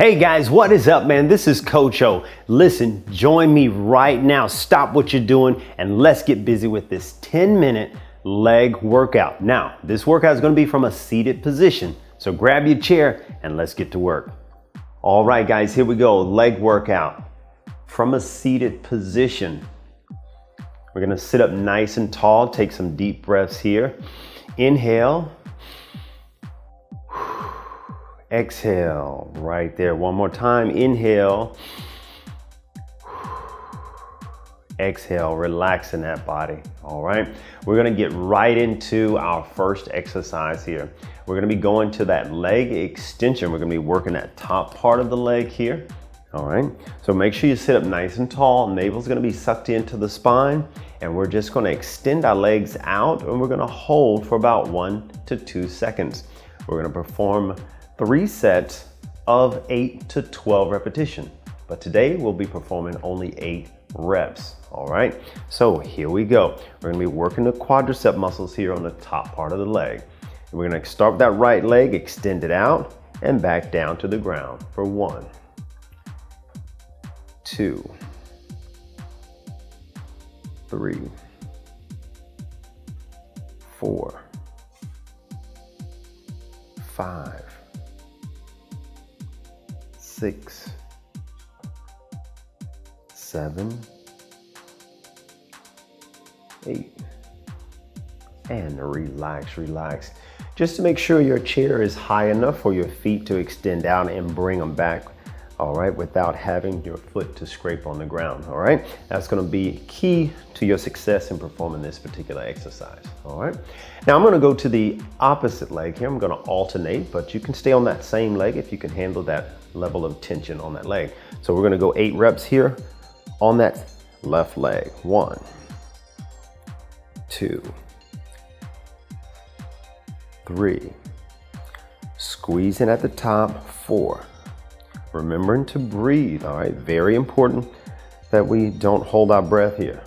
Hey guys, what is up, man? This is Coach O. Listen, join me right now. Stop what you're doing and let's get busy with this 10-minute leg workout. Now, this workout is going to be from a seated position. So grab your chair and let's get to work. All right, guys, here we go. Leg workout from a seated position. We're going to sit up nice and tall. Take some deep breaths here. Inhale. Exhale, right there. One more time. Inhale. Exhale, relaxing that body. All right. We're going to get right into our first exercise here. We're going to be going to that leg extension. We're going to be working that top part of the leg here. All right. So make sure you sit up nice and tall. Navel's going to be sucked into the spine. And we're just going to extend our legs out and we're going to hold for about 1 to 2 seconds. We're going to perform 3 sets of 8 to 12 repetitions. But today we'll be performing only 8 reps. All right, so here we go. We're gonna be working the quadricep muscles here on the top part of the leg. And we're gonna start with that right leg, extend it out and back down to the ground for 1, 2, 3, 4, 5, 6, 7, 8, and relax. Just to make sure your chair is high enough for your feet to extend out and bring them back, all right, without having your foot to scrape on the ground, all right? That's gonna be key to your success in performing this particular exercise, all right? Now I'm gonna go to the opposite leg here. I'm gonna alternate, but you can stay on that same leg if you can handle that level of tension on that leg. So we're gonna go 8 reps here on that left leg. 1, 2, 3, squeezing at the top, 4. Remembering to breathe, all right? Very important that we don't hold our breath here.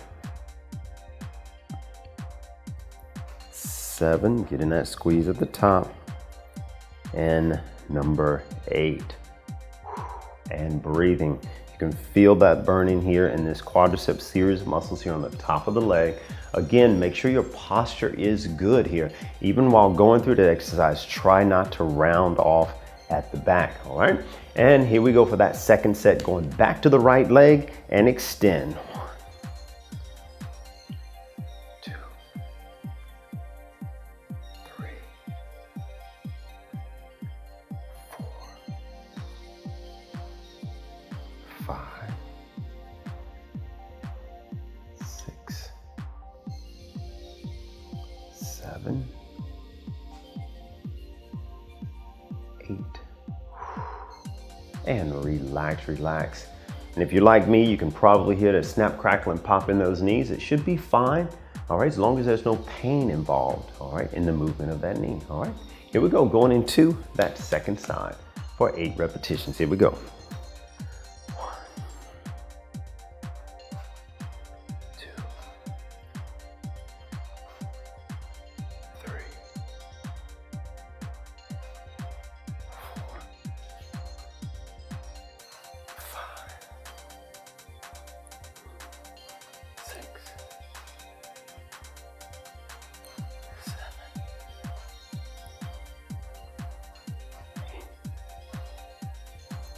7, getting that squeeze at the top. And number 8. And breathing. You can feel that burning here in this quadricep series of muscles here on the top of the leg. Again, make sure your posture is good here. Even while going through the exercise, try not to round off at the back, all right? And here we go for that second set, going back to the right leg and extend. 1, 2, 3, 4, 5, 6, 7, 8, and relax. And if you're like me, you can probably hear the snap, crackle, and pop in those knees. It should be fine, all right, as long as there's no pain involved, all right, in the movement of that knee, all right? Here we go, going into that second side for 8 repetitions. Here we go. 1, 2, 3, 4, 5, 6, 7, 8.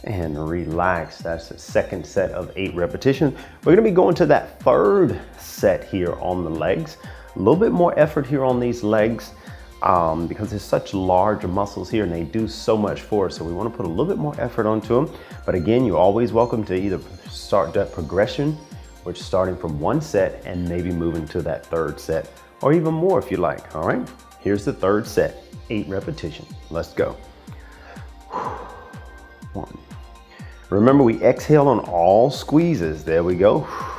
And relax. That's the second set of 8 repetitions. We're gonna be going to that third set here on the legs. A little bit more effort here on these legs because there's such large muscles here and they do so much for us. So we wanna put a little bit more effort onto them. But again, you're always welcome to either start that progression, which is starting from 1 set and maybe moving to that third set, or even more if you like, all right? Here's the third set, 8 repetitions. Let's go. 1. Remember, we exhale on all squeezes. There we go. 1,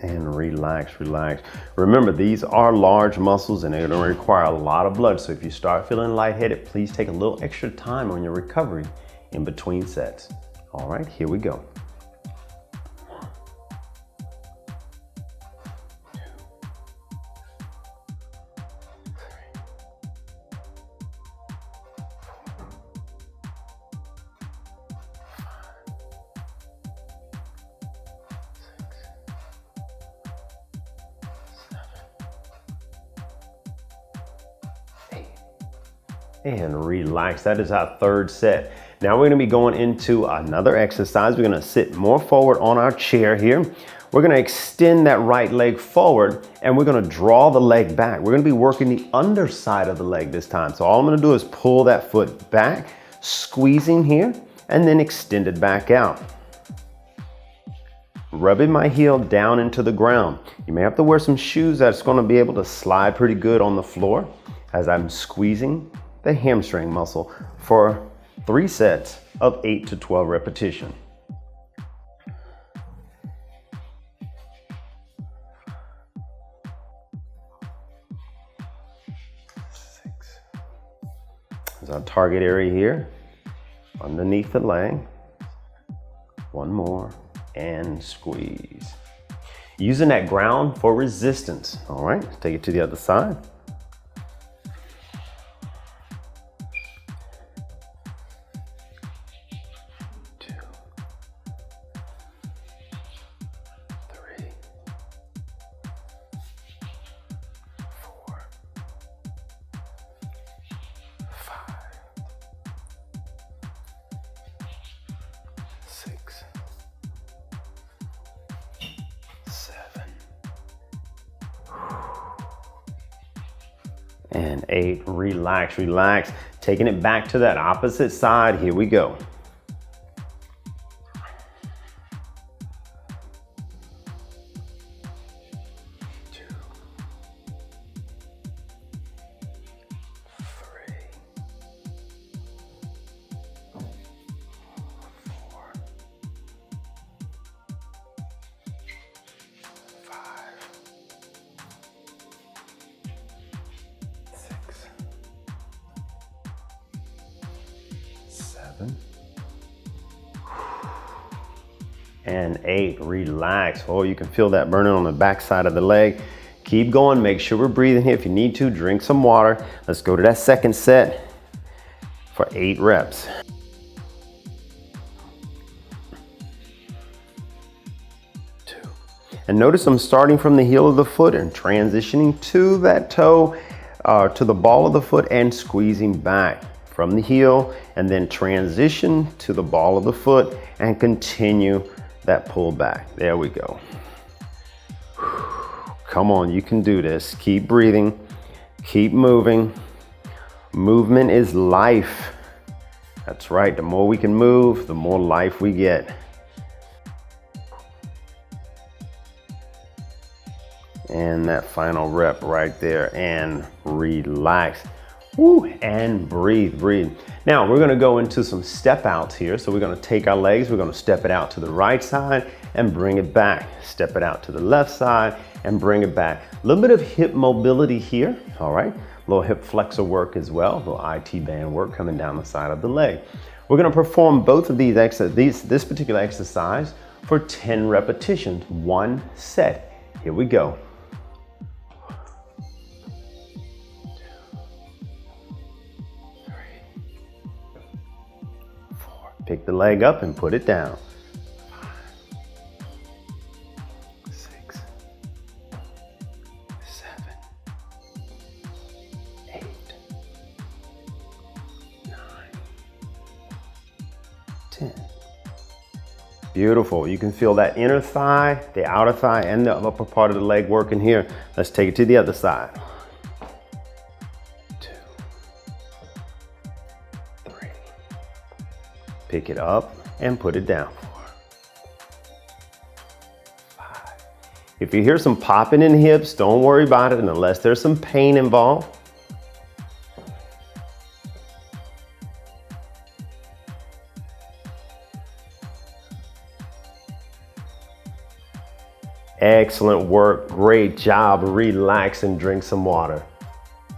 And relax, relax. Remember, these are large muscles and they're going to require a lot of blood. So if you start feeling lightheaded, please take a little extra time on your recovery in between sets. All right, here we go. And relax. That is our third set. Now we're going to be going into another exercise. We're going to sit more forward on our chair here. We're going to extend that right leg forward and we're going to draw the leg back. We're going to be working the underside of the leg this time. So all I'm going to do is pull that foot back, squeezing here, and then extend it back out. Rubbing my heel down into the ground. You may have to wear some shoes that's going to be able to slide pretty good on the floor as I'm squeezing the hamstring muscle for 3 sets of 8 to 12 repetitions. There's our target area here, underneath the leg. One more, and squeeze. Using that ground for resistance. All right, take it to the other side. 2, 3, 4, 5, 6, 7, and 8. Relax, relax. Taking it back to that opposite side. Here we go. 2, 3, 4, 5, 6, 7, and 8. Relax. Oh, you can feel that burning on the back side of the leg. Keep going. Make sure we're breathing here. If you need to, drink some water. Let's go to that second set for 8 reps. 2. And notice I'm starting from the heel of the foot and transitioning to that toe, to the ball of the foot and squeezing back from the heel, and then transition to the ball of the foot and continue that pull back. There we go. Come on, you can do this. Keep breathing, keep moving. Movement is life. That's right, the more we can move, the more life we get. And that final rep right there, and relax. Woo, and breathe, breathe. Now we're gonna go into some step outs here. So we're gonna take our legs, we're gonna step it out to the right side and bring it back. Step it out to the left side and bring it back. A little bit of hip mobility here, all right? A little hip flexor work as well, a little IT band work coming down the side of the leg. We're gonna perform both of this particular exercise for 10 repetitions, 1 set. Here we go. Pick the leg up and put it down. 5, 6, 7, 8, 9, 10. Beautiful. You can feel that inner thigh, the outer thigh, and the upper part of the leg working here. Let's take it to the other side. 2, 3. Pick it up and put it down. 4, 5. If you hear some popping in the hips, don't worry about it unless there's some pain involved. Excellent work. Great job. Relax and drink some water.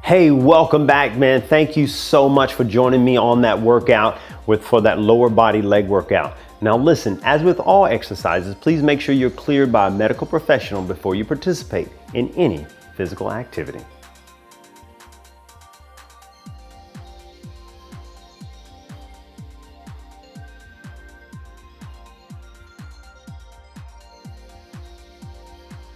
Hey, welcome back, man. Thank you so much for joining me on that workout for that lower body leg workout. Now listen, as with all exercises, please make sure you're cleared by a medical professional before you participate in any physical activity.